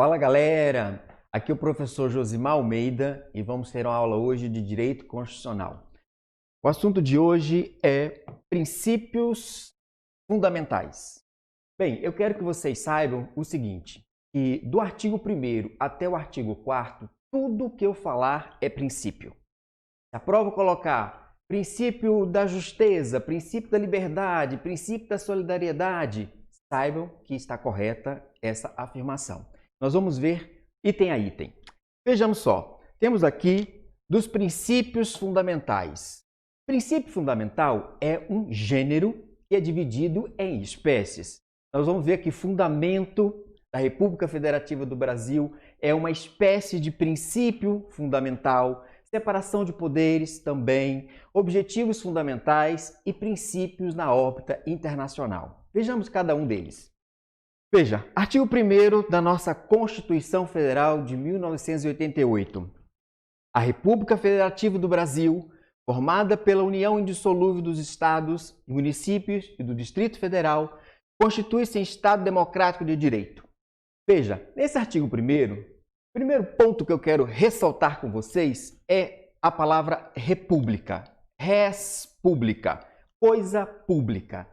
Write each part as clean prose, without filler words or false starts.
Fala galera, aqui é o professor Josimar Almeida e vamos ter uma aula hoje de Direito Constitucional. O assunto de hoje é princípios fundamentais. Bem, eu quero que vocês saibam o seguinte, que do artigo 1º até o artigo 4º, tudo que eu falar é princípio. Se a prova colocar princípio da justeza, princípio da liberdade, princípio da solidariedade, saibam que está correta essa afirmação. Nós vamos ver item a item. Vejamos só, temos aqui dos princípios fundamentais. Princípio fundamental é um gênero que é dividido em espécies. Nós vamos ver que fundamento da República Federativa do Brasil é uma espécie de princípio fundamental, separação de poderes também, objetivos fundamentais e princípios na órbita internacional. Vejamos cada um deles. Veja, artigo 1º da nossa Constituição Federal de 1988. A República Federativa do Brasil, formada pela união indissolúvel dos estados, municípios e do Distrito Federal, constitui-se em Estado democrático de direito. Veja, nesse artigo 1º, o primeiro ponto que eu quero ressaltar com vocês é a palavra república. Res pública, coisa pública.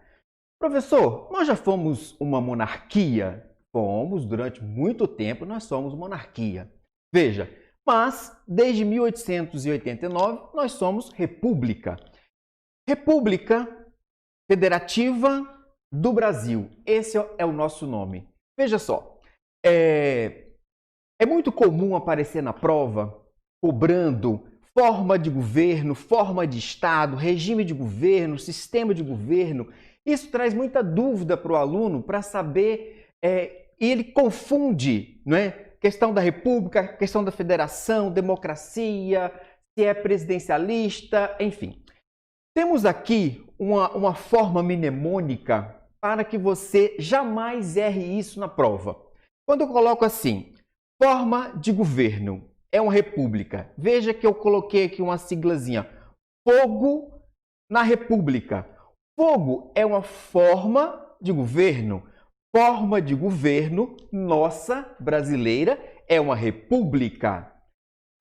Professor, nós já fomos uma monarquia? Fomos, durante muito tempo nós somos monarquia. Veja, mas desde 1889 nós somos república. República Federativa do Brasil, esse é o nosso nome. Veja só, é muito comum aparecer na prova cobrando forma de governo, forma de Estado, regime de governo, sistema de governo. Isso traz muita dúvida para o aluno para saber, e ele confunde, não é? Questão da república, questão da federação, democracia, se é presidencialista, enfim. Temos aqui uma forma mnemônica para que você jamais erre isso na prova. Quando eu coloco assim, forma de governo, é uma república. Veja que eu coloquei aqui uma siglazinha, fogo na república. Fogo é uma forma de governo. Forma de governo nossa, brasileira, é uma república.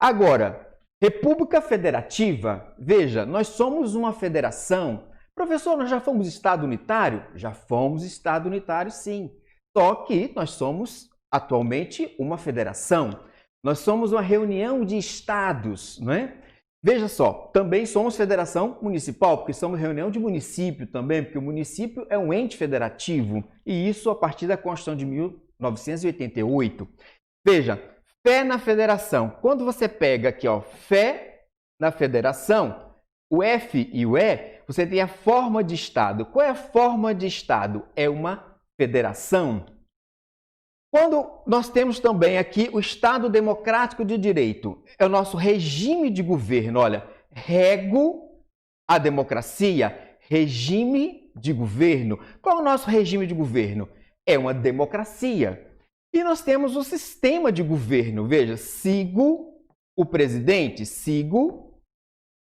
Agora, República Federativa, veja, nós somos uma federação. Professor, nós já fomos Estado unitário? Já fomos Estado unitário, sim. Só que nós somos atualmente uma federação. Nós somos uma reunião de estados, não é? Veja só, também somos federação municipal, porque somos reunião de município também, porque o município é um ente federativo, e isso a partir da Constituição de 1988. Veja, fé na federação. Quando você pega aqui, ó, fé na federação, o F e o E, você tem a forma de Estado. Qual é a forma de Estado? É uma federação. Quando nós temos também aqui o Estado Democrático de Direito, é o nosso regime de governo. Olha, rego a democracia, regime de governo. Qual é o nosso regime de governo? É uma democracia. E nós temos o sistema de governo. Veja, sigo o presidente, sigo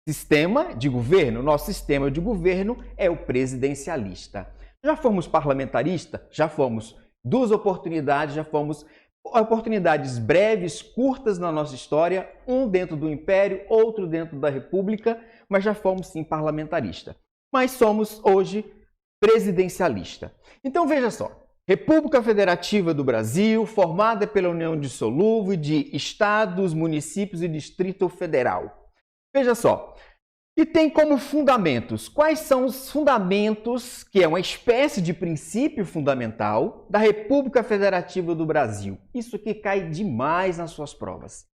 sistema de governo. Nosso sistema de governo é o presidencialista. Já fomos parlamentarista? Já fomos. Duas oportunidades, já fomos oportunidades breves, curtas na nossa história, um dentro do Império, outro dentro da República, mas já fomos sim parlamentarista. Mas somos hoje presidencialista. Então veja só, República Federativa do Brasil, formada pela união indissolúvel de estados, municípios e Distrito Federal. Veja só, e tem como fundamentos, quais são os fundamentos, que é uma espécie de princípio fundamental da República Federativa do Brasil. Isso aqui cai demais nas suas provas.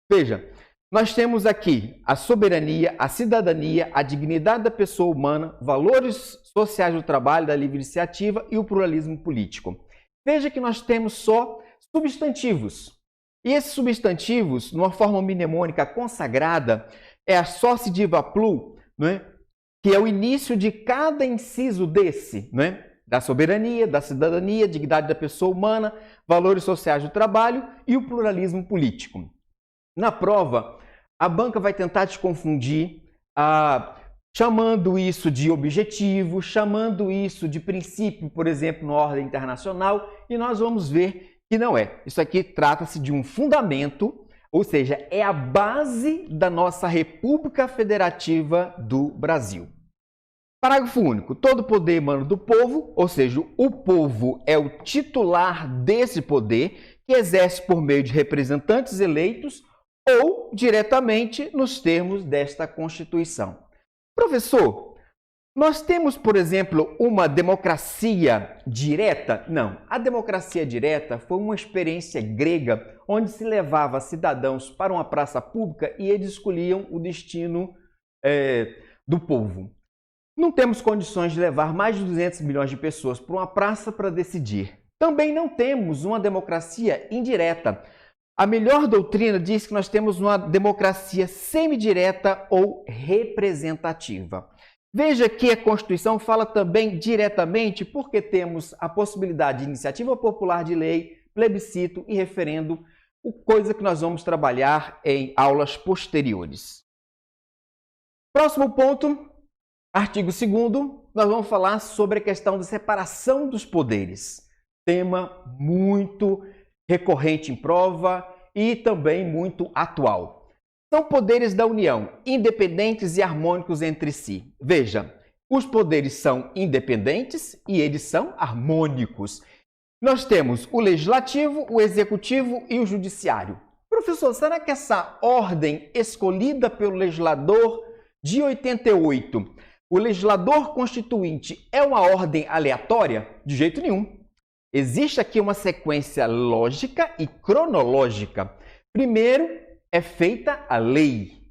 Veja, nós temos aqui a soberania, a cidadania, a dignidade da pessoa humana, valores sociais do trabalho, da livre iniciativa e o pluralismo político. Veja que nós temos só substantivos. E esses substantivos, numa forma mnemônica consagrada, é a sociediva plu, né? Que é o início de cada inciso desse, né? Da soberania, da cidadania, dignidade da pessoa humana, valores sociais do trabalho e o pluralismo político. Na prova, a banca vai tentar te confundir, chamando isso de objetivo, chamando isso de princípio, por exemplo, na ordem internacional, e nós vamos ver que não é. Isso aqui trata-se de um fundamento, ou seja, é a base da nossa República Federativa do Brasil. Parágrafo único. Todo poder emana do povo, ou seja, o povo é o titular desse poder, que exerce por meio de representantes eleitos ou diretamente nos termos desta Constituição. Professor, nós temos, por exemplo, uma democracia direta? Não. A democracia direta foi uma experiência grega onde se levava cidadãos para uma praça pública e eles escolhiam o destino do povo. Não temos condições de levar mais de 200 milhões de pessoas para uma praça para decidir. Também não temos uma democracia indireta. A melhor doutrina diz que nós temos uma democracia semidireta ou representativa. Veja que a Constituição fala também diretamente porque temos a possibilidade de iniciativa popular de lei, plebiscito e referendo, coisa que nós vamos trabalhar em aulas posteriores. Próximo ponto, artigo 2º, nós vamos falar sobre a questão da separação dos poderes. Tema muito recorrente em prova e também muito atual. São poderes da União, independentes e harmônicos entre si. Veja, os poderes são independentes e eles são harmônicos. Nós temos o Legislativo, o Executivo e o Judiciário. Professor, será que essa ordem escolhida pelo legislador de 88, o legislador constituinte, é uma ordem aleatória? De jeito nenhum. Existe aqui uma sequência lógica e cronológica. Primeiro é feita a lei.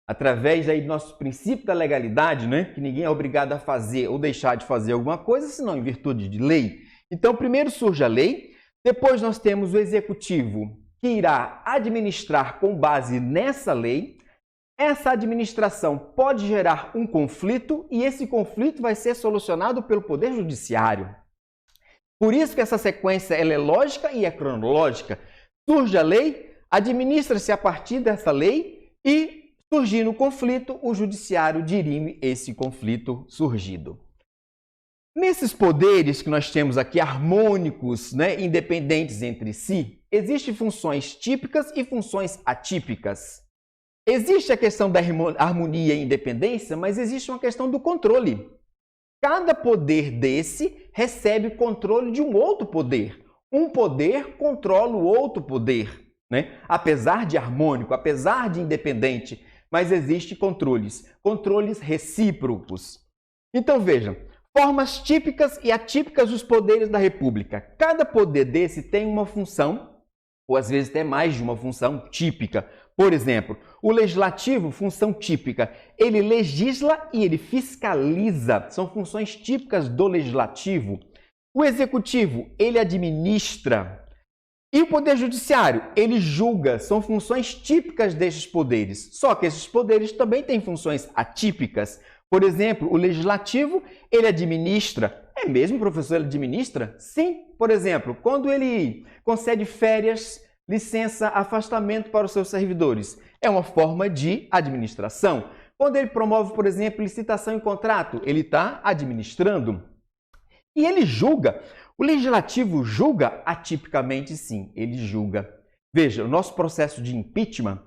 Através aí do nosso princípio da legalidade, né? Que ninguém é obrigado a fazer ou deixar de fazer alguma coisa, senão em virtude de lei. Então, primeiro surge a lei, depois nós temos o executivo, que irá administrar com base nessa lei. Essa administração pode gerar um conflito e esse conflito vai ser solucionado pelo Poder Judiciário. Por isso que essa sequência ela é lógica e é cronológica. Surge a lei, administra-se a partir dessa lei e, surgindo o conflito, o judiciário dirime esse conflito surgido. Nesses poderes que nós temos aqui, harmônicos, né, independentes entre si, existem funções típicas e funções atípicas. Existe a questão da harmonia e independência, mas existe uma questão do controle. Cada poder desse recebe controle de um outro poder. Um poder controla o outro poder, né? Apesar de harmônico, apesar de independente, mas existem controles recíprocos. Então vejam, formas típicas e atípicas dos poderes da República. Cada poder desse tem uma função, ou às vezes até mais de uma função típica. Por exemplo, o legislativo, função típica, ele legisla e ele fiscaliza, são funções típicas do legislativo. O executivo, ele administra. E o poder judiciário, ele julga, são funções típicas destes poderes. Só que esses poderes também têm funções atípicas. Por exemplo, o legislativo, ele administra. É mesmo, professor, ele administra? Sim. Por exemplo, quando ele concede férias, licença, afastamento para os seus servidores. É uma forma de administração. Quando ele promove, por exemplo, licitação e contrato, ele está administrando. E ele julga. O legislativo julga atipicamente, sim, ele julga. Veja, o nosso processo de impeachment,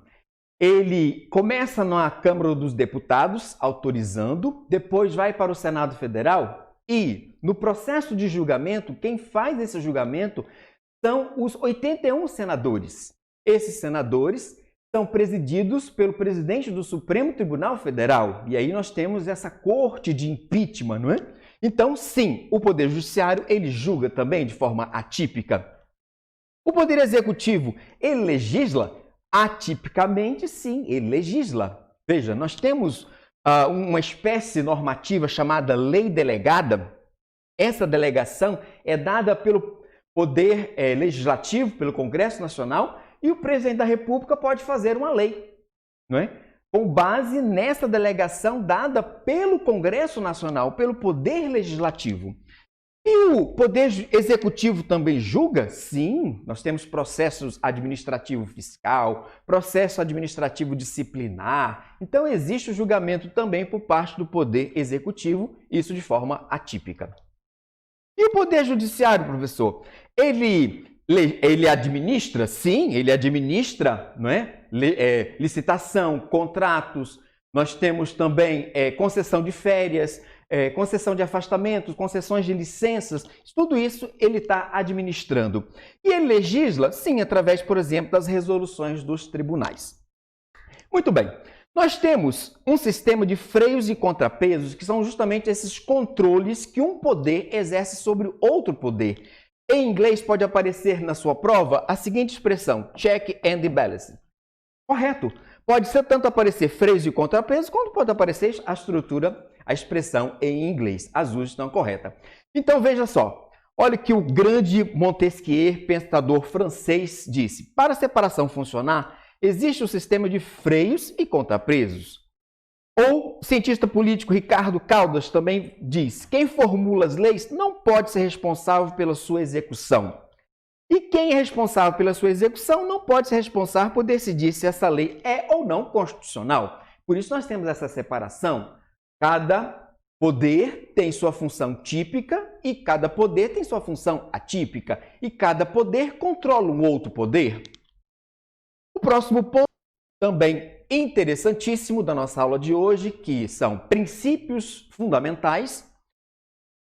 ele começa na Câmara dos Deputados, autorizando, depois vai para o Senado Federal e, no processo de julgamento, quem faz esse julgamento são os 81 senadores. Esses senadores são presididos pelo presidente do Supremo Tribunal Federal. E aí nós temos essa corte de impeachment, não é? Então, sim, o Poder Judiciário, ele julga também de forma atípica. O Poder Executivo, ele legisla? Atipicamente, sim, ele legisla. Veja, nós temos uma espécie normativa chamada lei delegada. Essa delegação é dada pelo Poder Legislativo, pelo Congresso Nacional, e o Presidente da República pode fazer uma lei, não é? Com base nessa delegação dada pelo Congresso Nacional, pelo Poder Legislativo. E o Poder Executivo também julga? Sim, nós temos processos administrativo fiscal, processo administrativo disciplinar. Então, existe o julgamento também por parte do Poder Executivo, isso de forma atípica. E o Poder Judiciário, professor? Ele Ele administra? Sim, ele administra, não é? Licitação, contratos. Nós temos também concessão de férias, concessão de afastamentos, concessões de licenças. Tudo isso ele está administrando. E ele legisla, sim, através, por exemplo, das resoluções dos tribunais. Muito bem. Nós temos um sistema de freios e contrapesos, que são justamente esses controles que um poder exerce sobre outro poder. Em inglês pode aparecer na sua prova a seguinte expressão, check and balance. Correto. Pode ser tanto aparecer freios e contrapesos, quanto pode aparecer a estrutura, a expressão em inglês. As duas estão corretas. Então veja só, olha que o grande Montesquieu, pensador francês, disse, para a separação funcionar, existe o sistema de freios e contrapesos. Ou o cientista político Ricardo Caldas também diz, quem formula as leis não pode ser responsável pela sua execução. E quem é responsável pela sua execução não pode ser responsável por decidir se essa lei é ou não constitucional. Por isso nós temos essa separação. Cada poder tem sua função típica e cada poder tem sua função atípica. E cada poder controla um outro poder. O próximo ponto, também interessantíssimo da nossa aula de hoje, que são princípios fundamentais.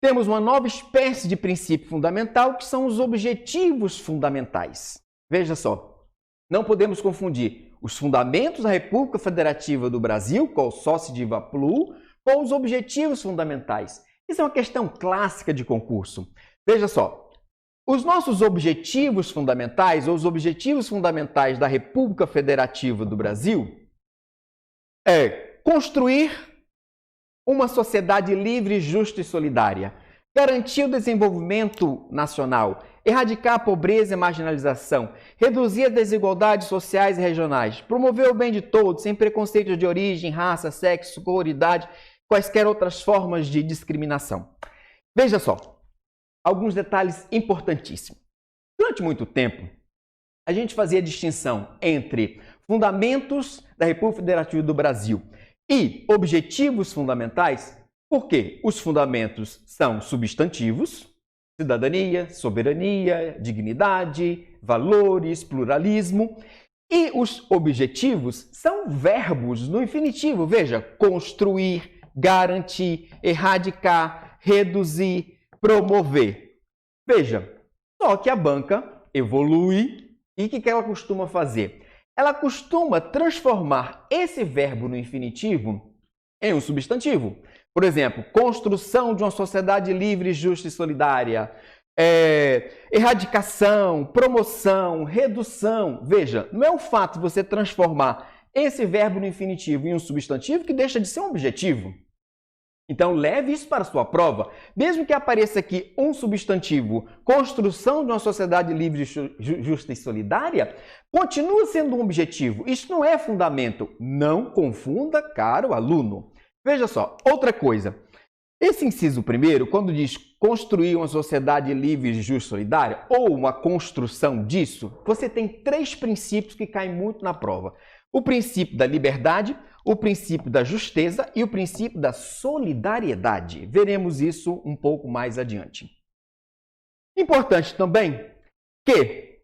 Temos uma nova espécie de princípio fundamental, que são os objetivos fundamentais. Veja só, não podemos confundir os fundamentos da República Federativa do Brasil, com o Sócio de Vaplu, com os objetivos fundamentais. Isso é uma questão clássica de concurso. Veja só, os nossos objetivos fundamentais, ou os objetivos fundamentais da República Federativa do Brasil, é construir uma sociedade livre, justa e solidária, garantir o desenvolvimento nacional, erradicar a pobreza e a marginalização, reduzir as desigualdades sociais e regionais, promover o bem de todos, sem preconceito de origem, raça, sexo, cor, idade, quaisquer outras formas de discriminação. Veja só, alguns detalhes importantíssimos. Durante muito tempo, a gente fazia distinção entre fundamentos da República Federativa do Brasil e objetivos fundamentais, porque os fundamentos são substantivos, cidadania, soberania, dignidade, valores, pluralismo, e os objetivos são verbos no infinitivo. Veja, construir, garantir, erradicar, reduzir, promover. Veja, só que a banca evolui e o que ela costuma fazer? Ela costuma transformar esse verbo no infinitivo em um substantivo. Por exemplo, construção de uma sociedade livre, justa e solidária, erradicação, promoção, redução. Veja, não é o fato de você transformar esse verbo no infinitivo em um substantivo que deixa de ser um objetivo. Então, leve isso para a sua prova. Mesmo que apareça aqui um substantivo, construção de uma sociedade livre, justa e solidária, continua sendo um objetivo. Isso não é fundamento. Não confunda, caro aluno. Veja só, outra coisa. Esse inciso primeiro, quando diz construir uma sociedade livre, justa e solidária, ou uma construção disso, você tem 3 princípios que caem muito na prova. O princípio da liberdade, o princípio da justeza e o princípio da solidariedade. Veremos isso um pouco mais adiante. Importante também que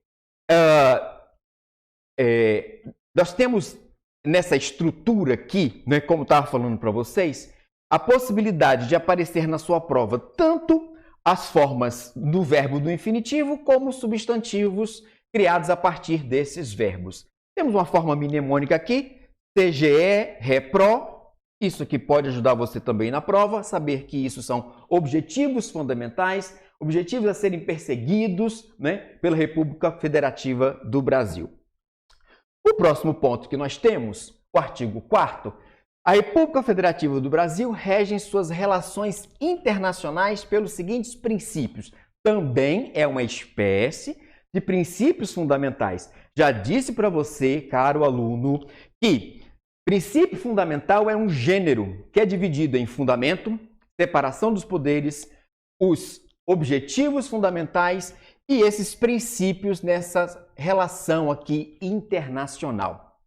nós temos nessa estrutura aqui, né, como estava falando para vocês, a possibilidade de aparecer na sua prova tanto as formas do verbo do infinitivo como substantivos criados a partir desses verbos. Temos uma forma mnemônica aqui, CGE, REPRO. Isso aqui pode ajudar você também na prova, saber que isso são objetivos fundamentais, objetivos a serem perseguidos, né, pela República Federativa do Brasil. O próximo ponto que nós temos, o artigo 4º, a República Federativa do Brasil rege suas relações internacionais pelos seguintes princípios. Também é uma espécie de princípios fundamentais. Já disse para você, caro aluno, que princípio fundamental é um gênero que é dividido em fundamento, separação dos poderes, os objetivos fundamentais e esses princípios nessa relação aqui internacional.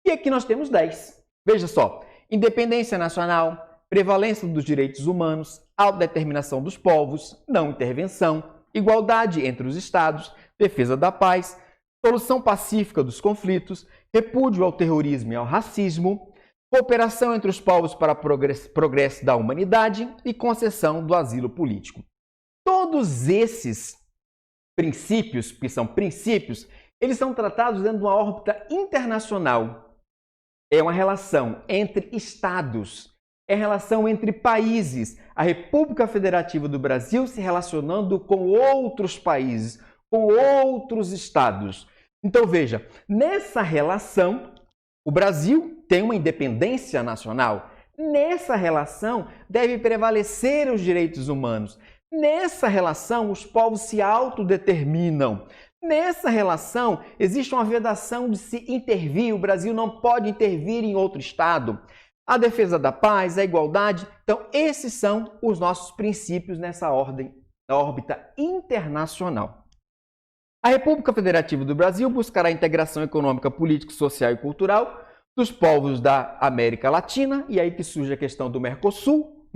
E aqui nós temos 10. Veja só, independência nacional, prevalência dos direitos humanos, autodeterminação dos povos, não intervenção, igualdade entre os estados, defesa da paz, solução pacífica dos conflitos, repúdio ao terrorismo e ao racismo, cooperação entre os povos para progresso da humanidade e concessão do asilo político. Todos esses princípios, que são princípios, eles são tratados dentro de uma órbita internacional. É uma relação entre estados, é relação entre países. A República Federativa do Brasil se relacionando com outros países, com outros estados. Então, veja, nessa relação, o Brasil tem uma independência nacional. Nessa relação, deve prevalecer os direitos humanos. Nessa relação, os povos se autodeterminam. Nessa relação, existe uma vedação de se intervir. O Brasil não pode intervir em outro estado. A defesa da paz, a igualdade. Então, esses são os nossos princípios nessa ordem, na órbita internacional. A República Federativa do Brasil buscará a integração econômica, política, social e cultural dos povos da América Latina, e aí que surge a questão do Mercosul,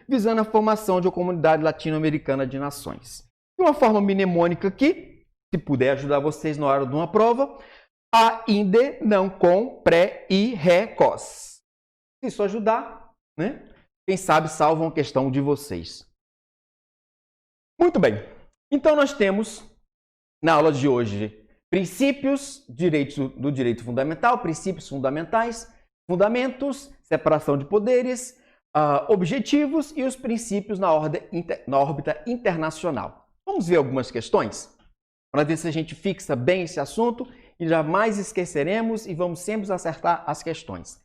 visando a formação de uma comunidade latino-americana de nações. De uma forma mnemônica aqui, se puder ajudar vocês na hora de uma prova, a, inde, não, com, pré, e, ré, cos. Se isso ajudar, quem sabe salvam a questão de vocês. Muito bem, então nós temos na aula de hoje princípios do direito fundamental, princípios fundamentais, fundamentos, separação de poderes, objetivos e os princípios na órbita internacional. Vamos ver algumas questões para ver se a gente fixa bem esse assunto e jamais esqueceremos e vamos sempre acertar as questões.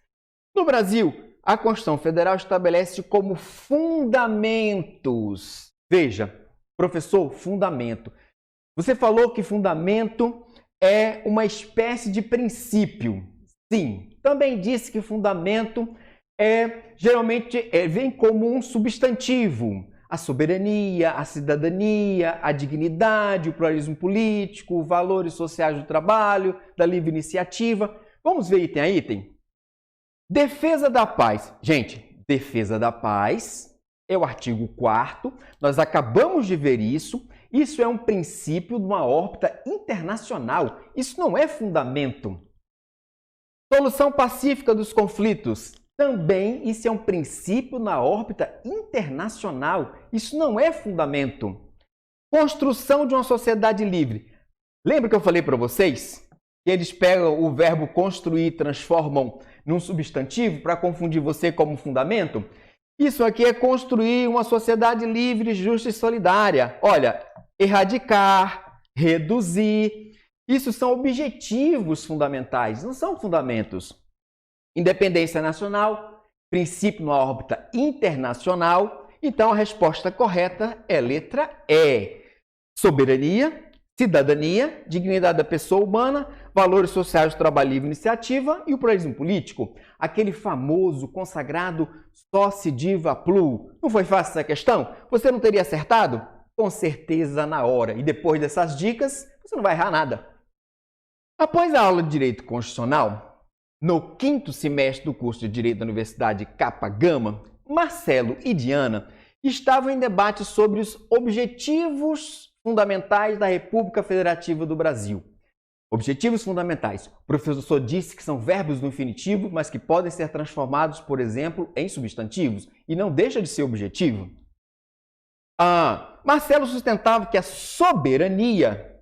No Brasil, a Constituição Federal estabelece como fundamentos. Veja, professor, fundamento. Você falou que fundamento é uma espécie de princípio. Sim, também disse que fundamento geralmente vem como um substantivo. A soberania, a cidadania, a dignidade, o pluralismo político, valores sociais do trabalho, da livre iniciativa. Vamos ver item a item? Defesa da paz. Gente, defesa da paz é o artigo 4º. Nós acabamos de ver isso. Isso é um princípio de uma órbita internacional. Isso não é fundamento. Solução pacífica dos conflitos. Também isso é um princípio na órbita internacional. Isso não é fundamento. Construção de uma sociedade livre. Lembra que eu falei para vocês que eles pegam o verbo construir e transformam num substantivo para confundir você como fundamento? Isso aqui é construir uma sociedade livre, justa e solidária. Olha, erradicar, reduzir. Isso são objetivos fundamentais, não são fundamentos. Independência nacional, princípio na órbita internacional. Então, a resposta correta é letra E. Soberania, cidadania, dignidade da pessoa humana, valores sociais do trabalho livre e iniciativa e o pluralismo político. Aquele famoso, consagrado Soci Diva Plu. Não foi fácil essa questão? Você não teria acertado? Com certeza na hora. E depois dessas dicas, você não vai errar nada. Após a aula de Direito Constitucional, no 5º semestre do curso de Direito da Universidade Capa Gama, Marcelo e Diana estavam em debate sobre os objetivos fundamentais da República Federativa do Brasil. Objetivos fundamentais. O professor disse que são verbos no infinitivo, mas que podem ser transformados, por exemplo, em substantivos, e não deixa de ser objetivo. Marcelo sustentava que a soberania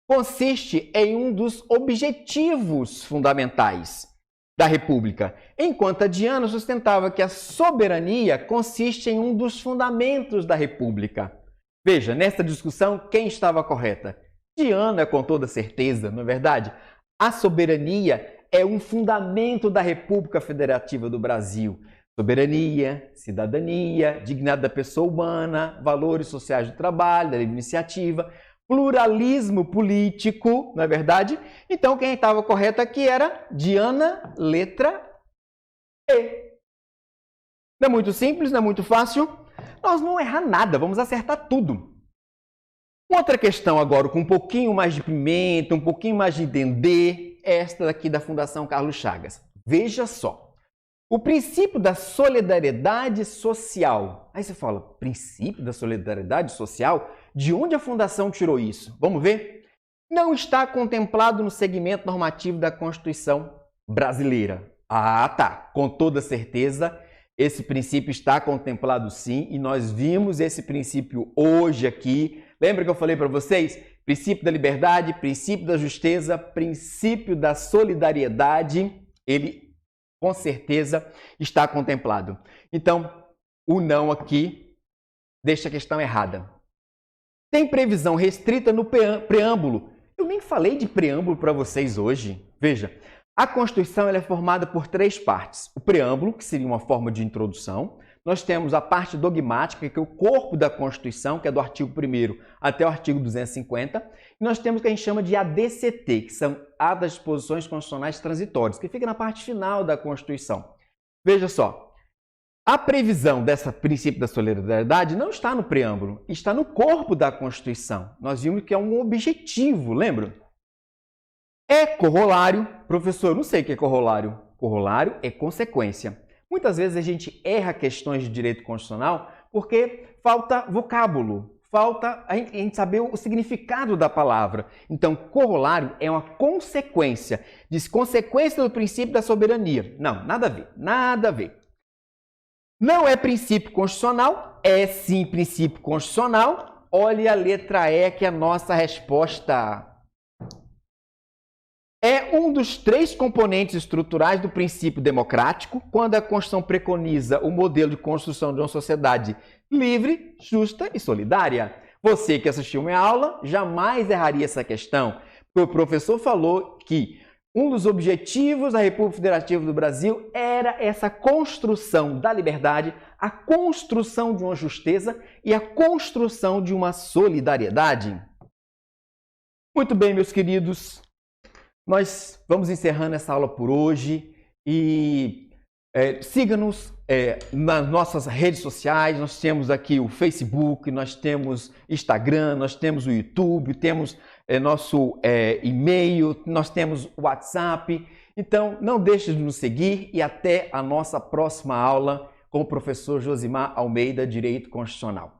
consiste em um dos objetivos fundamentais da República, enquanto a Diana sustentava que a soberania consiste em um dos fundamentos da República. Veja, nesta discussão, quem estava correta? Diana, com toda certeza, não é verdade? A soberania é um fundamento da República Federativa do Brasil. Soberania, cidadania, dignidade da pessoa humana, valores sociais do trabalho, da livre iniciativa, pluralismo político, não é verdade? Então, quem estava correto aqui era Diana, letra E. Não é muito simples, não é muito fácil. Nós não vamos errar nada, vamos acertar tudo. Outra questão agora, com um pouquinho mais de pimenta, um pouquinho mais de entender, é esta daqui da Fundação Carlos Chagas. Veja só. O princípio da solidariedade social. Aí você fala, princípio da solidariedade social? De onde a Fundação tirou isso? Vamos ver? não está contemplado no segmento normativo da Constituição brasileira. Ah, tá. Com toda certeza, esse princípio está contemplado sim, e nós vimos esse princípio hoje aqui. Lembra que eu falei para vocês? Princípio da liberdade, princípio da justeza, princípio da solidariedade, ele com certeza está contemplado. Então, o não aqui deixa a questão errada. Tem previsão restrita no preâmbulo. Eu nem falei de preâmbulo para vocês hoje. Veja, a Constituição ela é formada por 3 partes. O preâmbulo, que seria uma forma de introdução. Nós temos a parte dogmática, que é o corpo da Constituição, que é do artigo 1º até o artigo 250. E nós temos o que a gente chama de ADCT, que são Atos das Disposições Constitucionais Transitórias, que fica na parte final da Constituição. Veja só, a previsão desse princípio da solidariedade não está no preâmbulo, está no corpo da Constituição. Nós vimos que é um objetivo, lembra? É corolário. Professor, eu não sei o que é corolário. Corolário é consequência. Muitas vezes a gente erra questões de direito constitucional porque falta vocábulo, falta a gente saber o significado da palavra. Então, corolário é uma consequência. Diz consequência do princípio da soberania. Não, nada a ver, nada a ver. Não é princípio constitucional, é sim princípio constitucional. Olha a letra E, que é a nossa resposta. É um dos 3 componentes estruturais do princípio democrático, quando a Constituição preconiza o modelo de construção de uma sociedade livre, justa e solidária. Você que assistiu minha aula jamais erraria essa questão, porque o professor falou que um dos objetivos da República Federativa do Brasil era essa construção da liberdade, a construção de uma justeza e a construção de uma solidariedade. Muito bem, meus queridos. Nós vamos encerrando essa aula por hoje e siga-nos nas nossas redes sociais. Nós temos aqui o Facebook, nós temos Instagram, nós temos o YouTube, temos nosso e-mail, nós temos o WhatsApp. Então, não deixe de nos seguir e até a nossa próxima aula com o professor Josimar Almeida, Direito Constitucional.